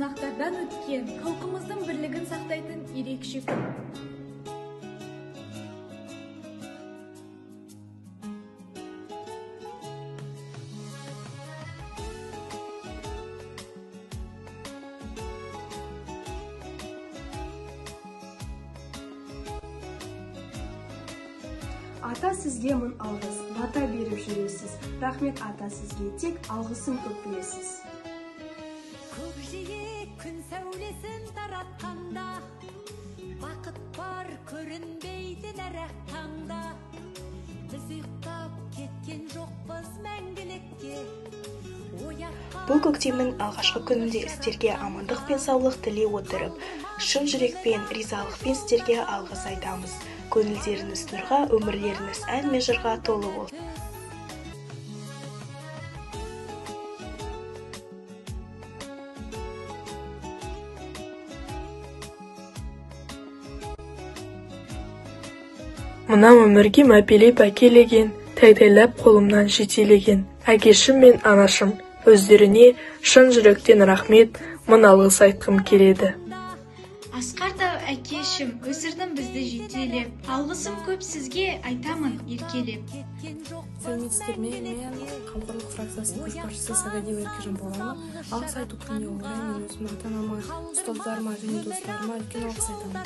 сынақтардан өткен, халқымыздың бірлігін сақтайтын ерекше күн. Ата, сізге мың алғыс, бата беріп жүресіз. Рахмет ата, сізге тек алғысын көп білесіз. Көкжиек күн сәулесін таратқанда, бақыт бар көрінбейді нәрәк таңда. Біз ұйықтап кеткен жоқпыз мәңгілікке. Бұл көктемнің алғашқы күнінде сіздерге амандық пен саулық тілей отырып, шын жүрекпен, ризалықпен сіздерге алғыс айтамыз. Көңілдеріңіз нұрға, өмірлеріңіз ән мен жырға толы болсын. Мына өмірге мәпелеп әкелеген, тәйтайлап қолымнан жетелеген әкешім мен анашым, өздеріне шын жүректен рахмет, мың алғыс айтқым келеді. Асқар әкешім, өсірдің бізді жетелеп, алғысым көп сізге айтамын еркелеп. Сәлеметсіздер ме? Мен Қамқорлық фракциясының көшбасшысы Сағадиева Еркежан боламын. Алғыс айту күніне орай мен өзімнің ата-анама, ұстаздарыма және достарыма үлкен алғыс айтамын.